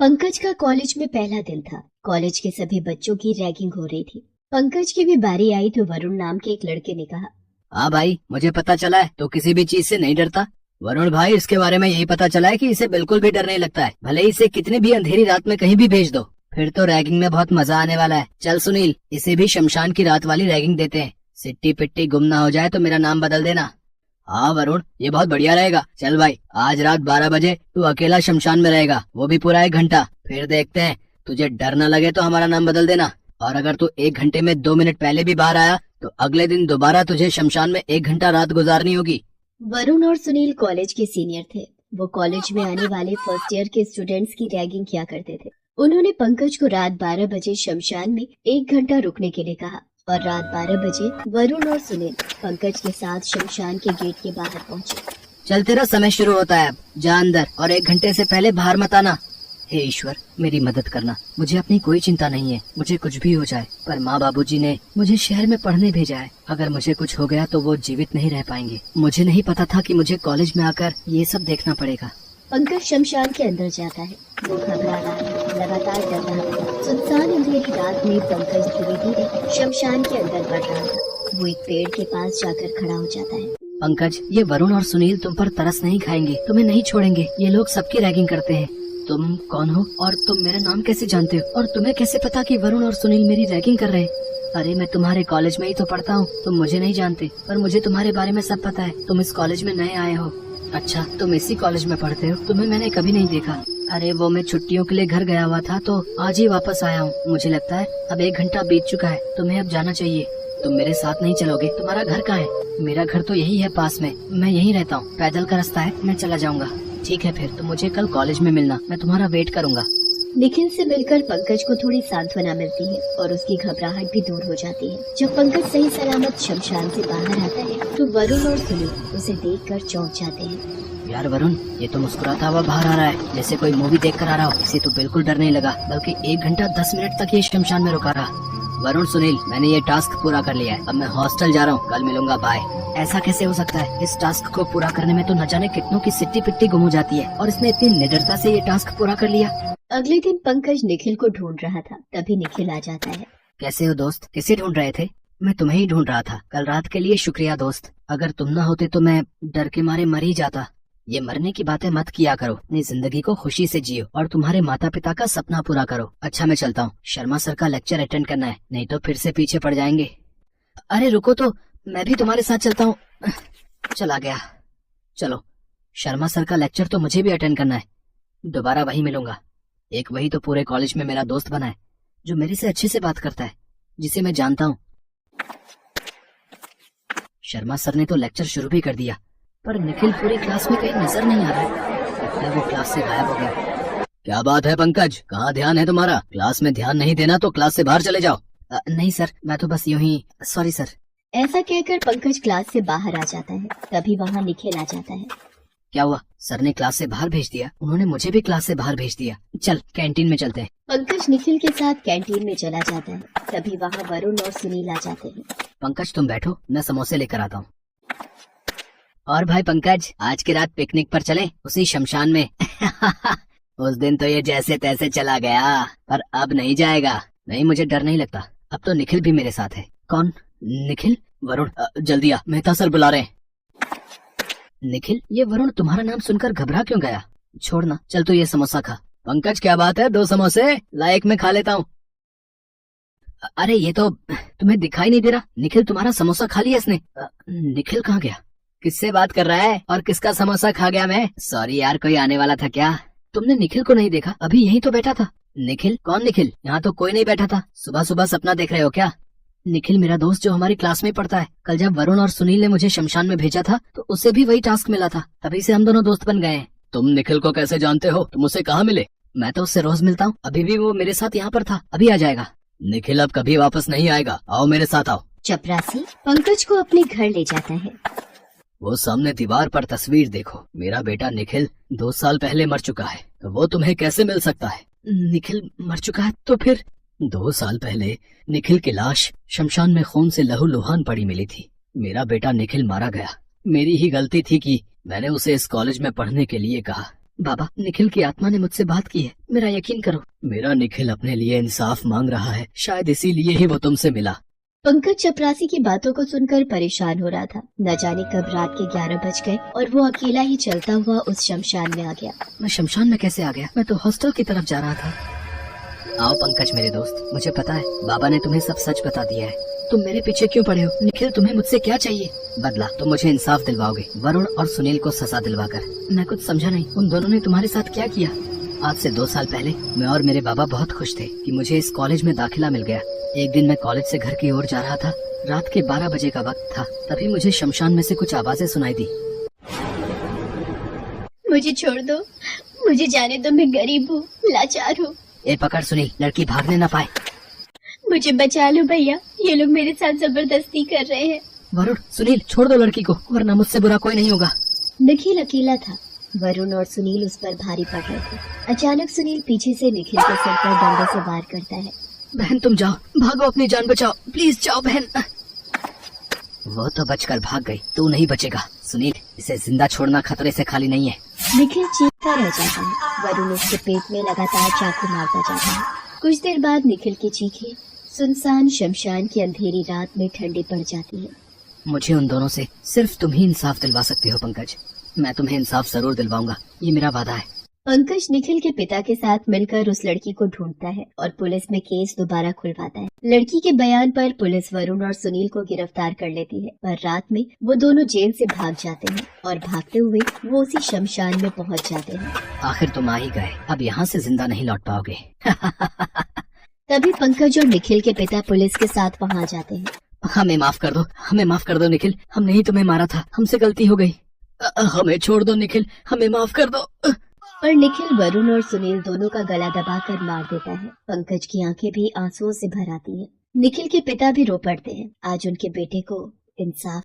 पंकज का कॉलेज में पहला दिन था। कॉलेज के सभी बच्चों की रैगिंग हो रही थी। पंकज की भी बारी आई तो वरुण नाम के एक लड़के ने कहा, हाँ भाई, मुझे पता चला है तो किसी भी चीज से नहीं डरता। वरुण भाई, इसके बारे में यही पता चला है कि इसे बिल्कुल भी डर नहीं लगता है, भले ही इसे कितनी भी अंधेरी रात में कहीं भी भेज दो। फिर तो रैगिंग में बहुत मजा आने वाला है। चल सुनील, इसे भी शमशान की रात वाली रैगिंग देते हैं। सिट्टी पिट्टी गुम ना हो जाए तो मेरा नाम बदल देना। हाँ वरुण, ये बहुत बढ़िया रहेगा। चल भाई, आज रात 12 बजे तू अकेला शमशान में रहेगा, वो भी पूरा 1 घंटा। फिर देखते हैं, तुझे डर न लगे तो हमारा नाम बदल देना। और अगर तू 1 घंटे में 2 मिनट पहले भी बाहर आया तो अगले दिन दोबारा तुझे शमशान में 1 घंटा रात गुजारनी होगी। वरुण और सुनील कॉलेज के सीनियर थे। वो कॉलेज में आने वाले फर्स्ट ईयर के स्टूडेंट्स की रैगिंग किया करते थे। उन्होंने पंकज को रात 12 बजे शमशान में 1 घंटा रुकने के लिए कहा और रात 12 बजे वरुण और सुनील पंकज के साथ शमशान के गेट के बाहर पहुंचे। चल, तेरा समय शुरू होता है अब। जा अंदर और 1 घंटे से पहले बाहर मत आना। हे ईश्वर, मेरी मदद करना। मुझे अपनी कोई चिंता नहीं है, मुझे कुछ भी हो जाए, पर माँ बाबूजी ने मुझे शहर में पढ़ने भेजा है। अगर मुझे कुछ हो गया तो वो जीवित नहीं रह पाएंगे। मुझे नहीं पता था कि मुझे कॉलेज में आकर ये सब देखना पड़ेगा। पंकज शमशान के अंदर जाता है। वो घबरा रहा है, लगातार डर रहा है। सुनसान अंधेरी रात में पंकज धीरे धीरे शमशान के अंदर बढ़ रहा था। वो एक पेड़ के पास जाकर खड़ा हो जाता है। पंकज, ये वरुण और सुनील तुम पर तरस नहीं खाएंगे, तुम्हें नहीं छोड़ेंगे। ये लोग सबकी रैगिंग करते हैं। तुम कौन हो और तुम मेरा नाम कैसे जानते हो, और तुम्हें कैसे पता कि वरुण और सुनील मेरी रैगिंग कर रहे हैं? अरे मैं तुम्हारे कॉलेज में ही तो पढ़ता हूँ, तुम मुझे नहीं जानते, पर मुझे तुम्हारे बारे में सब पता है। तुम इस कॉलेज में नए आए हो। अच्छा, तुम इसी कॉलेज में पढ़ते हो? तुम्हें मैंने कभी नहीं देखा। अरे वो मैं छुट्टियों के लिए घर गया हुआ था तो आज ही वापस आया हूँ। मुझे लगता है अब 1 घंटा बीत चुका है, तुम्हें अब जाना चाहिए। तुम मेरे साथ नहीं चलोगे? तुम्हारा घर कहाँ है? मेरा घर तो यही है पास में, मैं यहीं रहता हूँ। पैदल का रास्ता है, मैं चला जाऊंगा। ठीक है, फिर तो मुझे कल कॉलेज में मिलना, मैं तुम्हारा वेट करूंगा। निखिल से मिलकर पंकज को थोड़ी सांत्वना मिलती है और उसकी घबराहट भी दूर हो जाती है। जब पंकज सही सलामत शमशान से बाहर आता है तो वरुण और सुनील उसे देखकर चौंक जाते हैं। यार वरुण, ये तो मुस्कुराता हुआ बाहर आ रहा है, जैसे कोई मूवी देख कर आ रहा हो। इसे तो बिल्कुल डर नहीं लगा, बल्कि 1 घंटा 10 मिनट तक ये शमशान में रुका रहा। वरुण, सुनील, मैंने ये टास्क पूरा कर लिया है। अब मैं हॉस्टल जा रहा हूँ, कल मिलूंगा, बाय। ऐसा कैसे हो सकता है? इस टास्क को पूरा करने में तो न जाने कितनों की सिट्टी पिट्टी गुम हो जाती है, और इसने इतनी निडरता से ये टास्क पूरा कर लिया। अगले दिन पंकज निखिल को ढूंढ रहा था, तभी निखिल आ जाता है। कैसे हो दोस्त? किसे ढूंढ रहे थे? मैं तुम्हें ही ढूंढ रहा था। कल रात के लिए शुक्रिया दोस्त, अगर तुम न होते तो मैं डर के मारे मर ही जाता। ये मरने की बातें मत किया करो, अपनी जिंदगी को खुशी से जियो और तुम्हारे माता पिता का सपना पूरा करो। अच्छा मैं चलता हूँ, शर्मा सर का लेक्चर अटेंड करना है, नहीं तो फिर से पीछे पड़ जाएंगे। अरे रुको तो, मैं भी तुम्हारे साथ चलता हूँ। चला गया। चलो, शर्मा सर का लेक्चर तो मुझे भी अटेंड करना है, दोबारा वही मिलूंगा। एक वही तो पूरे कॉलेज में मेरा दोस्त बना है, जो मेरे से अच्छे से बात करता है, जिसे मैं जानता हूँ। शर्मा सर ने तो लेक्चर शुरू भी कर दिया, पर निखिल पूरी क्लास में कहीं नजर नहीं आ रहा है। लगता है वो क्लास से गायब हो गया। क्या बात है पंकज, कहाँ ध्यान है तुम्हारा? क्लास में ध्यान नहीं देना तो क्लास से बाहर चले जाओ। नहीं सर, मैं तो बस यूं ही। Sorry sir. ऐसा कहकर पंकज क्लास से बाहर आ जाता है। तभी वहाँ निखिल आ जाता है। क्या हुआ? सर ने क्लास से बाहर भेज दिया? उन्होंने मुझे भी क्लास से बाहर भेज दिया। चल कैंटीन में चलते हैं। पंकज निखिल के साथ कैंटीन में चला जाता है। तभी वहाँ वरुण और सुनील आ जाते हैं। पंकज तुम बैठो, मैं समोसे लेकर आता हूँ। और भाई पंकज, आज की रात पिकनिक पर चलें, उसी शमशान में। उस दिन तो ये जैसे तैसे चला गया, पर अब नहीं जाएगा। नहीं, मुझे डर नहीं लगता, अब तो निखिल भी मेरे साथ है। कौन? निखिल? वरुण, जल्दी आ, मेहता सर बुला रहे हैं। निखिल, ये वरुण तुम्हारा नाम सुनकर घबरा क्यों गया? छोड़ना, चल तू ये समोसा खा। पंकज क्या बात है, 2 समोसे लाइक में खा लेता हूँ। अरे ये तो तुम्हें दिखाई नहीं दे रहा, निखिल तुम्हारा समोसा खा लिया इसने। निखिल कहाँ गया? किससे बात कर रहा है और किसका समोसा खा गया मैं? सॉरी यार, कोई आने वाला था क्या? तुमने निखिल को नहीं देखा? अभी यहीं तो बैठा था। निखिल? कौन निखिल? यहाँ तो कोई नहीं बैठा था। सुबह सुबह सपना देख रहे हो क्या? निखिल मेरा दोस्त जो हमारी क्लास में पढ़ता है। कल जब वरुण और सुनील ने मुझे शमशान में भेजा था तो उसे भी वही टास्क मिला था, तभी से हम दोनों दोस्त बन गए हैं। तुम निखिल को कैसे जानते हो? तुम उसे कहाँ मिले? मैं तो उससे रोज मिलता हूँ, अभी भी वो मेरे साथ यहाँ पर था, अभी आ जाएगा। निखिल अब कभी वापस नहीं आएगा, आओ मेरे साथ आओ। चपरासी पंकज को अपने घर ले जाता है। वो सामने दीवार पर तस्वीर देखो, मेरा बेटा निखिल 2 साल पहले मर चुका है, तो वो तुम्हें कैसे मिल सकता है? निखिल मर चुका है तो फिर? 2 साल पहले निखिल की लाश शमशान में खून से लहूलुहान पड़ी मिली थी। मेरा बेटा निखिल मारा गया। मेरी ही गलती थी कि मैंने उसे इस कॉलेज में पढ़ने के लिए कहा। बाबा, निखिल की आत्मा ने मुझसे बात की है, मेरा यकीन करो। मेरा निखिल अपने लिए इंसाफ मांग रहा है, शायद इसीलिए ही वो तुमसे मिला। पंकज चपरासी की बातों को सुनकर परेशान हो रहा था। न जाने कब रात के 11 बज गए और वो अकेला ही चलता हुआ उस शमशान में आ गया। मैं शमशान में कैसे आ गया? मैं तो हॉस्टल की तरफ जा रहा था। आओ पंकज मेरे दोस्त, मुझे पता है बाबा ने तुम्हें सब सच बता दिया है। तुम मेरे पीछे क्यों पड़े हो? निखिल, तुम्हें मुझसे क्या चाहिए? बदला तुम मुझे इंसाफ दिलवाओगे, वरुण और सुनील को सजा दिलवाकर। मैं कुछ समझा नहीं, उन दोनों ने तुम्हारे साथ क्या किया? आज से 2 साल पहले मैं और मेरे बाबा बहुत खुश थे कि मुझे इस कॉलेज में दाखिला मिल गया। एक दिन मैं कॉलेज से घर की ओर जा रहा था, रात के 12 बजे का वक्त था। तभी मुझे शमशान में से कुछ आवाजें सुनाई दी। मुझे छोड़ दो, मुझे जाने दो, मैं गरीब हूँ, लाचार हूँ। ए पकड़ सुनील, लड़की भागने न पाए। मुझे बचा लो भैया, ये लोग मेरे साथ जबरदस्ती कर रहे हैं। वरुण, सुनील, छोड़ दो लड़की को, वरना मुझसे बुरा कोई नहीं होगा। निखिल अकेला था। वरुण और सुनील उस पर भारी पड़ रहे थे। अचानक सुनील पीछे से निखिल के सिर पर डंडे से वार करता है। बहन तुम जाओ, भागो, अपनी जान बचाओ, प्लीज जाओ बहन। वो तो बचकर भाग गई, तू नहीं बचेगा। सुनील, इसे जिंदा छोड़ना खतरे से खाली नहीं है। निखिल चीखता रह जाता है। वरुण उसके पेट में लगातार चाकू मारता जाता है। कुछ देर बाद निखिल की चीखें सुनसान शमशान की अंधेरी रात में ठंडी पड़ जाती है। मुझे उन दोनों से सिर्फ तुम ही इंसाफ दिलवा सकते हो पंकज। मैं तुम्हें इंसाफ जरूर दिलवाऊंगा, ये मेरा वादा है। पंकज निखिल के पिता के साथ मिलकर उस लड़की को ढूंढता है और पुलिस में केस दोबारा खुलवाता है। लड़की के बयान पर पुलिस वरुण और सुनील को गिरफ्तार कर लेती है, पर रात में वो दोनों जेल से भाग जाते हैं और भागते हुए वो उसी शमशान में पहुंच जाते हैं। आखिर तुम आ ही गए, अब यहाँ से जिंदा नहीं लौट पाओगे। तभी पंकज और निखिल के पिता पुलिस के साथ वहाँ जाते हैं। हमें माफ कर दो, हमें माफ कर दो निखिल, हमने ही तुम्हें मारा था, हमसे गलती हो गई। हमें छोड़ दो निखिल, हमें माफ कर दो। पर निखिल वरुण और सुनील दोनों का गला दबाकर मार देता है। पंकज की आंखें भी आंसुओं से भर आती हैं। निखिल के पिता भी रो पड़ते हैं। आज उनके बेटे को इंसाफ